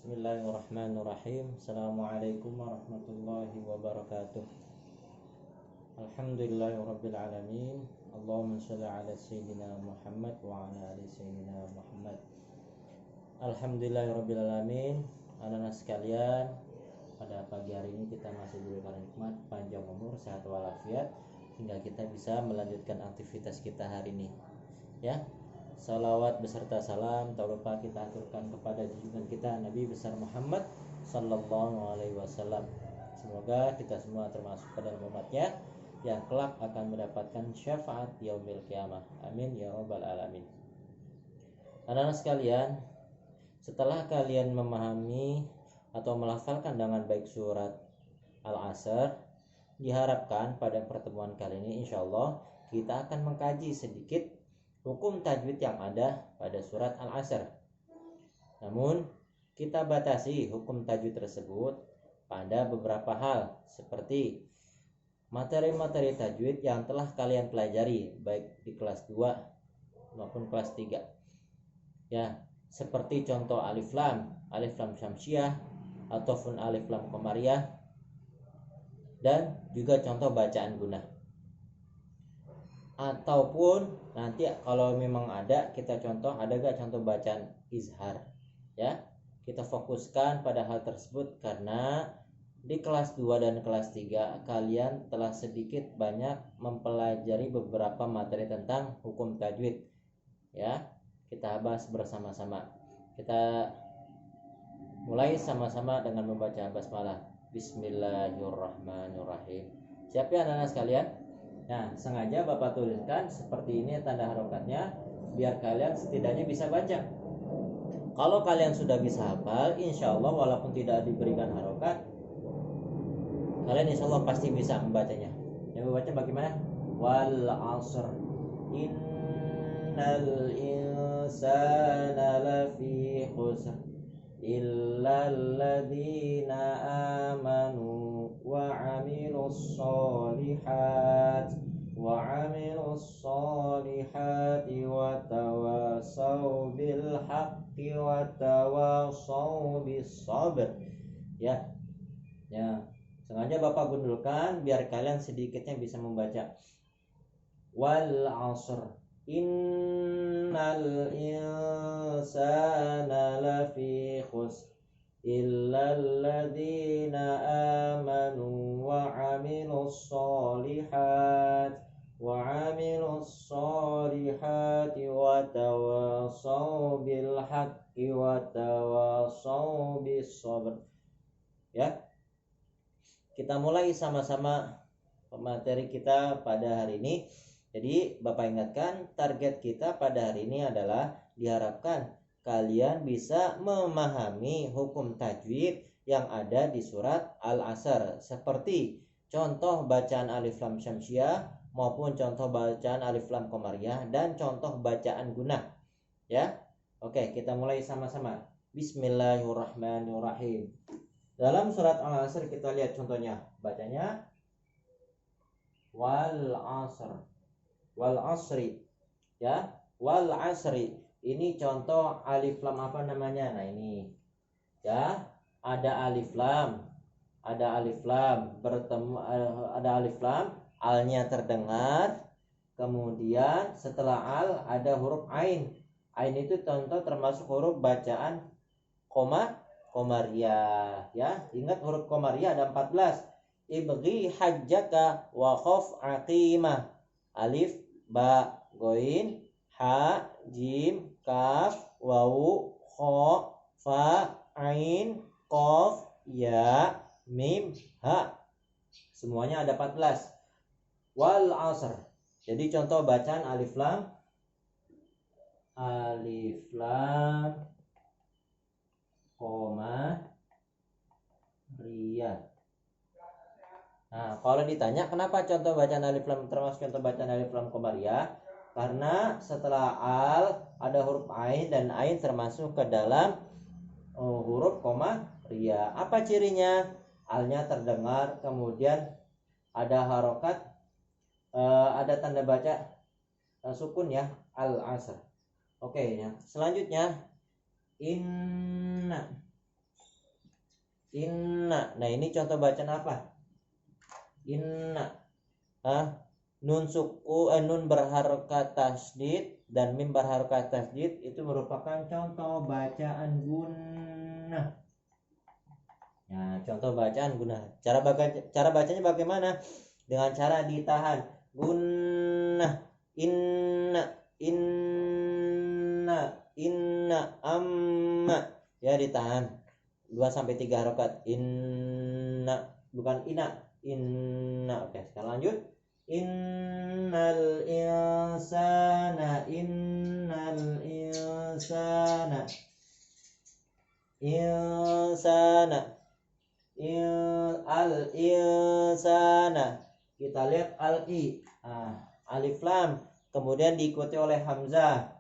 Bismillahirrahmanirrahim. Assalamualaikum warahmatullahi wabarakatuh. Alhamdulillahirabbil alamin. Allahumma shalli ala sayyidina Muhammad wa ala ali sayyidina Muhammad. Alhamdulillahirabbil alamin. Anak-anak sekalian, pada pagi hari ini kita masih diberikan nikmat panjang umur, sehat walafiat hingga kita bisa melanjutkan aktivitas kita hari ini. Ya. Salawat beserta salam tak lupa kita aturkan kepada junjungan kita Nabi besar Muhammad sallallahu alaihi wasallam. Semoga kita semua termasuk pada umatnya yang kelak akan mendapatkan syafaat yaumil qiyamah. Amin ya rabbal alamin. Anak-anak sekalian, setelah kalian memahami atau melafalkan dengan baik surat Al-Asr, diharapkan pada pertemuan kali ini insyaallah kita akan mengkaji sedikit hukum tajwid yang ada pada surat Al-Asr. Namun, kita batasi hukum tajwid tersebut pada beberapa hal, seperti materi-materi tajwid yang telah kalian pelajari baik di kelas 2 maupun kelas 3. Ya, seperti contoh alif lam syamsiah ataupun alif lam qamariyah, dan juga contoh bacaan gunah. Ataupun nanti kalau memang ada, kita contoh, ada gak contoh bacaan izhar, ya. Kita fokuskan pada hal tersebut karena di kelas 2 dan kelas 3 kalian telah sedikit banyak mempelajari beberapa materi tentang hukum tajwid, ya. Kita bahas bersama-sama. Kita mulai sama-sama dengan membaca basmalah. Bismillahirrahmanirrahim. Siap ya anak-anak sekalian? Nah, sengaja Bapak tuliskan seperti ini tanda harokatnya biar kalian setidaknya bisa baca. Kalau kalian sudah bisa hafal, insya Allah walaupun tidak diberikan harokat, kalian insya Allah pasti bisa membacanya. Yang membaca bagaimana? Wal asr innal insana lafi khusr illal ladzina amanu wa 'amilus solihati wa tawasaw bil haqqi wa tawasaw bis sabr. Ya. Sengaja Bapak gundulkan biar kalian sedikitnya bisa membaca. Wal 'asr innal insana lafi khusr illal ladzina amanu wa 'amilus solihati wa tawasaw bil haqqi wa tawasaw bis sabr. Ya. Kita mulai sama-sama materi kita pada hari ini. Jadi Bapak ingatkan, target kita pada hari ini adalah diharapkan kalian bisa memahami hukum tajwid yang ada di surat Al-Asr, seperti contoh bacaan alif lam syamsiah maupun contoh bacaan alif lam qamariyah dan contoh bacaan gunah. Ya. Oke, kita mulai sama-sama. Bismillahirrahmanirrahim. Dalam surat Al-Asr kita lihat contohnya. Bacanya wal asri. Ya, wal asri. Ini contoh alif lam apa namanya? Nah, ini. Ya, ada alif lam bertemu, ada alif lam, alnya terdengar, kemudian setelah al ada huruf ain. Ain itu contoh termasuk huruf bacaan qamariyah, ya. Ingat huruf qamariyah ada 14. Ibghi hajjaka wa khaf aqimah. Alif, ba, goin, ha, jim, kaf, wawu, kha, fa, ain, qaf, ya, mim, ha. Semuanya ada 14. Wal asr. Jadi contoh bacaan alif lam qamariyah. Nah, kalau ditanya kenapa contoh bacaan alif lam termasuk contoh bacaan alif lam qamariyah? Karena setelah al ada huruf ain dan ain termasuk ke dalam huruf qamariyah. Apa cirinya? Alnya terdengar, kemudian ada harokat, ada tanda baca sukun, ya, Al-Asr. Oke, ya. Selanjutnya inna Inna. Nah, ini contoh bacaan apa? Inna. Nun berharokat tasdid dan mim berharokat tasdid itu merupakan contoh bacaan gunnah. Nah, contoh bacaan gunnah. Cara bacanya bagaimana? Dengan cara ditahan. Gunnah. Inna amma. Ya, ditahan 2-3 harokat. Inna, bukan ina. Inna. Oke, sekarang lanjut. Innal insana al insana. Kita lihat al-i. Alif lam kemudian diikuti oleh hamzah.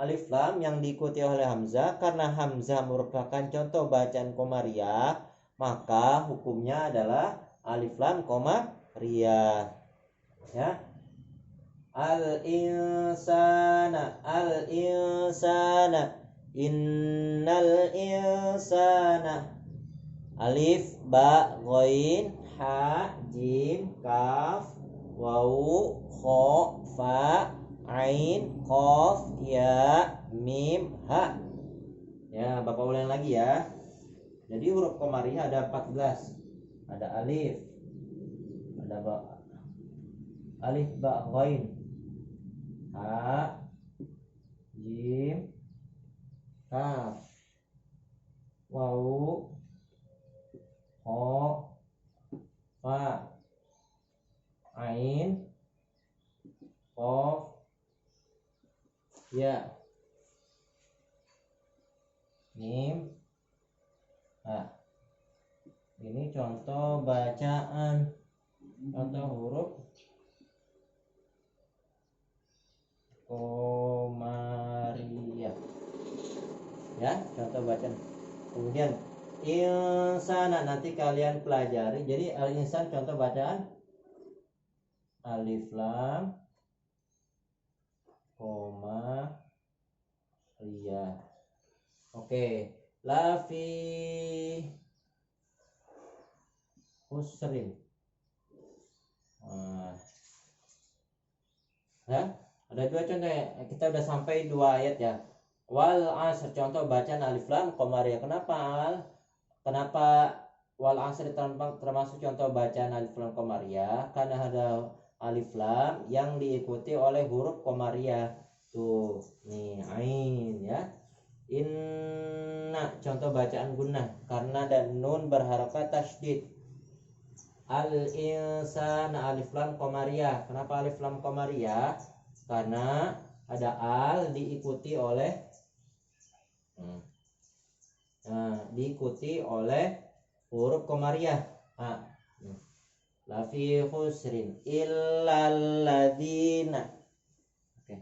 Alif lam yang diikuti oleh hamzah, karena hamzah merupakan contoh bacaan komariah, maka hukumnya adalah alif lam komariah. Ya. Al insana innal insana. Alif ba ghain ha jim kaf wawu kha fa ain qaf ya mim ha. Ya, Bapak ulang lagi ya. Jadi huruf komariah ada 14. Ada alif, ada ba, alif ba ghain ha jim kaf wawu kha fa ain qaf ya mim ha. Ini contoh bacaan, contoh huruf komariah. Ya, contoh bacaan. Kemudian insana nanti kalian pelajari. Jadi al-insan contoh bacaan alif lam koma ria. Oke, lafi husrin. Ya, ada 2 contoh ya. Kita udah sampai 2 ayat ya. Wal asr contoh bacaan alif lam komariah. Kenapa wal asr termasuk contoh bacaan alif lam komariah? Karena ada alif lam yang diikuti oleh huruf komariah. Tuh, nih ain ya. Inna contoh bacaan gunnah karena ada nun berharokat tasydid. Al insana alif lam komariah. Kenapa alif lam komariah? Karena ada al diikuti oleh huruf komariah. Lafi khusrin illal ladzina. Oke.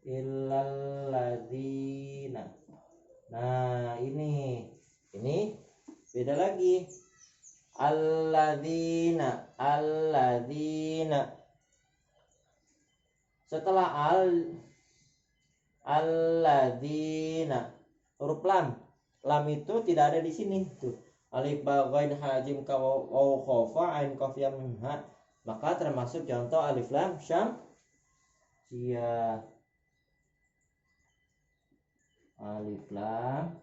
Illal ladzina. Nah, ini beda lagi. Alladzina. Setelah alladzina huruf lam itu tidak ada di sini tuh. Alif ba ghain ha jim ka waw kha fa ain qaf ya mim ha. Maka termasuk contoh alif lam syamsiyah. Alif lam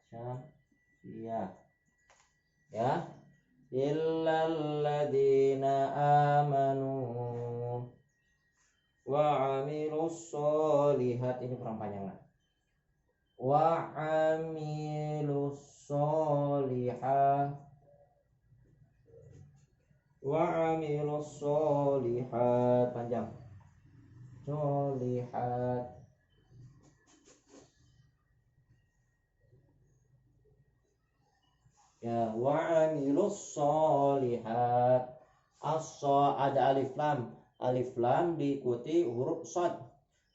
syamsiyah. Ya. Illal ladzina amanu wa amilus solihat. Ini kurang panjang lah. Wa amilus solihat panjang. Solihat. Ya, wa amilus solihat. Ada alif lam. Alif lam diikuti huruf shad.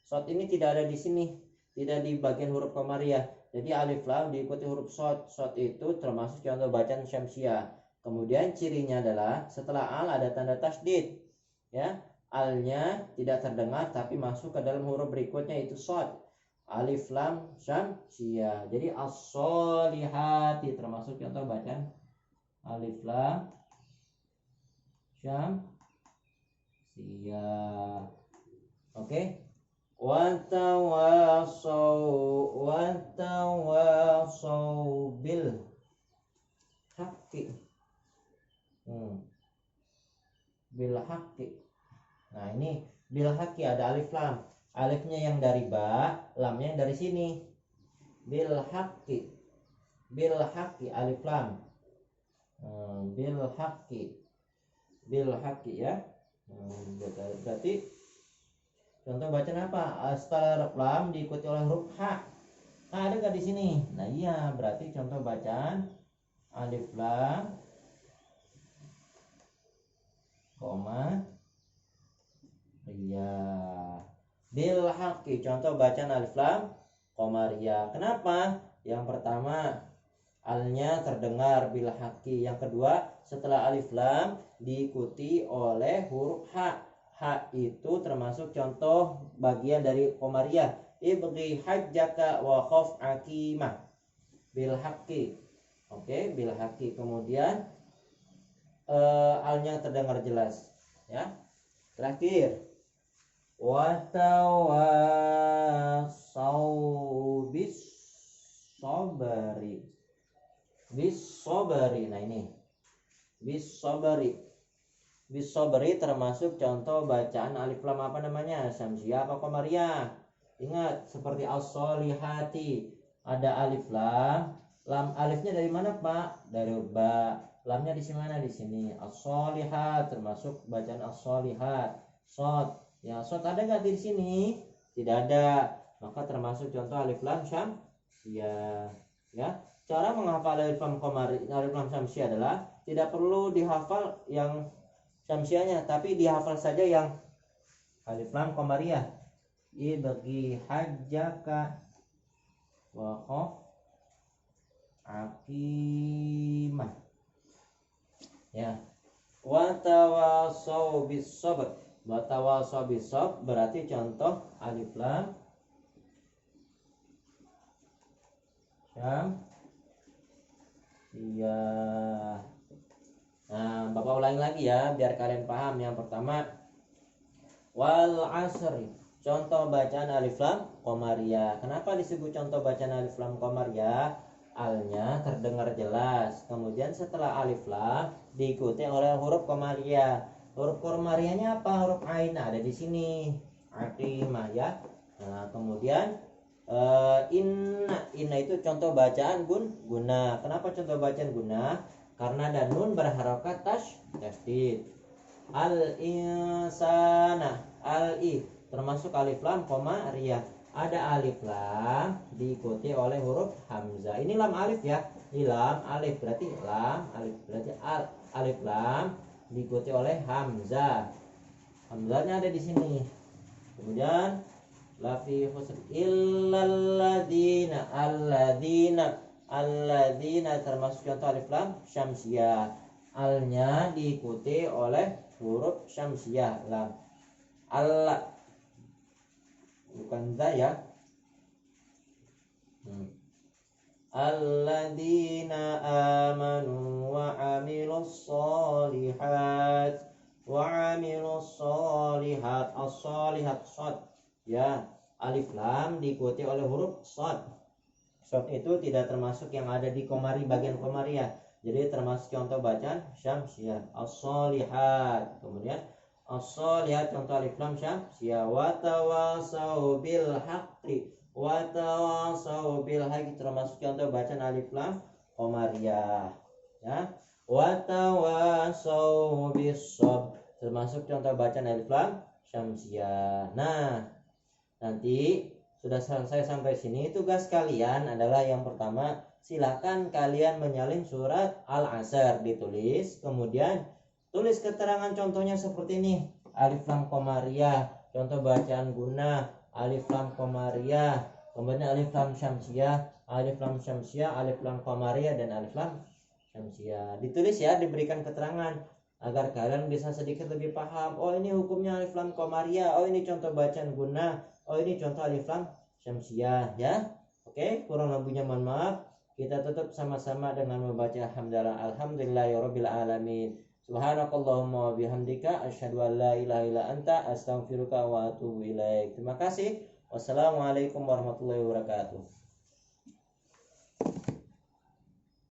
Shad ini tidak ada di sini, tidak di bagian huruf komariah. Jadi alif lam diikuti huruf shad. Shad itu termasuk contoh bacaan syamsiyah. Kemudian cirinya adalah setelah al ada tanda tasydid. Ya, alnya tidak terdengar tapi masuk ke dalam huruf berikutnya itu shad. alif lam syamsiyah. Jadi as-solihati termasuk contoh bacaan alif lam syamsiyah. Oke. Watawasau bil haqqi. Bil haqqi. Nah, ini bil haqqi ada alif lam. Alifnya yang dari ba, lamnya yang dari sini. Bil haqqi. Bil haqqi alif lam. Bil haqqi. Bil haqqi ya. Berarti contoh bacaan apa? Setelah huruf lam diikuti oleh huruf ha. Ada nggak di sini? Nah iya, berarti contoh bacaan alif lam, koma, ria. Bil haqqi, contoh bacaan alif lam, koma, ria. Kenapa? Yang pertama, alnya terdengar bil haqqi. Yang kedua, setelah alif lam diikuti oleh huruf ha. Ha itu termasuk contoh bagian dari komariah. Ibghi hajjaka wa khaf akimah bil haqqi. Oke, bil haqqi. Kemudian alnya terdengar jelas ya. Terakhir, wa tawasau bis sabari. Bis sabari. Nah ini bis sabari. Bisobri termasuk contoh bacaan alif lam apa namanya? Syamsiyah apa qamariyah? Ingat seperti as-solihati. Ada alif lam. Lam alifnya dari mana, Pak? Dari ba. Lamnya di mana? Di sini. As-solihat termasuk bacaan as-solihat. Shad. Ya, shad ada enggak di sini? Tidak ada. Maka termasuk contoh alif lam syamsiyah. Ya. Cara menghafal alif lam qamariyah, alif lam syamsiyah adalah tidak perlu dihafal yang syamsiahnya, tapi dihafal saja yang alif lam qamariyah. Ibghi hajjaka wa khaf akimah. Ya. Wa tawasau bis sabr. Wa tawasau bis sabr berarti contoh alif lam syamsiyah. Nah, Bapak ulangi lagi ya biar kalian paham. Yang pertama, wal asri, contoh bacaan alif lam qamariyah. Kenapa disebut contoh bacaan alif lam qamariyah? Alnya terdengar jelas. Kemudian setelah alif lam diikuti oleh huruf qamariyah. Huruf qamariyahnya apa? Huruf ain ada di sini. Aqimah ya. Nah, kemudian inna itu contoh bacaan guna. Kenapa contoh bacaan guna? Karena ada nun berharokat tasydid. Al-insana, al-i termasuk alif lam koma riyah. Ada alif lam diikuti oleh huruf hamzah. Ini lam alif ya. Ini lam alif berarti lam alif berarti alif lam diikuti oleh hamzah. Hamzahnya ada di sini. Kemudian lafi khusr illalladzina alladzina termasuk contoh alif lam syamsiyah. Alnya diikuti oleh huruf syamsiyah lam. Allah bukan za ya. Alladzina amanu wa amilus solihat as-solihat shad ya. Alif lam diikuti oleh huruf shad. Shad itu tidak termasuk yang ada di komari bagian komariah. Jadi termasuk contoh bacaan syamsiyah as-solihat. Kemudian as-solihat contoh alif lam syamsiyah. Wa tawasau bil haqqi. Wa tawasau bil haqqi termasuk contoh bacaan alif lam qamariyah. Ya. Wa tawasau bis sabr termasuk contoh bacaan alif lam syamsiyah. Nah, nanti sudah selesai sampai sini. Tugas kalian adalah yang pertama, silakan kalian menyalin surat Al-Asr, ditulis, kemudian tulis keterangan contohnya seperti ini. Alif lam qamariyah, contoh bacaan guna, alif lam qamariyah, kemudian alif lam syamsiyah, alif lam syamsiyah, alif lam qamariyah dan alif lam syamsiyah. Ditulis ya, diberikan keterangan agar kalian bisa sedikit lebih paham. Oh, ini hukumnya alif lam qamariyah, oh ini contoh bacaan guna, oh ini contoh alif lam Syamsiah ya. Oke, kurang lebihnya mohon maaf. Kita tutup sama-sama dengan membaca hamdalah alhamdulillahirabbil alamin. Subhanakallahumma wa bihamdika asyhadu an la ilaha illa anta astaghfiruka wa atubu ilaik. Terima kasih. Wassalamualaikum warahmatullahi wabarakatuh.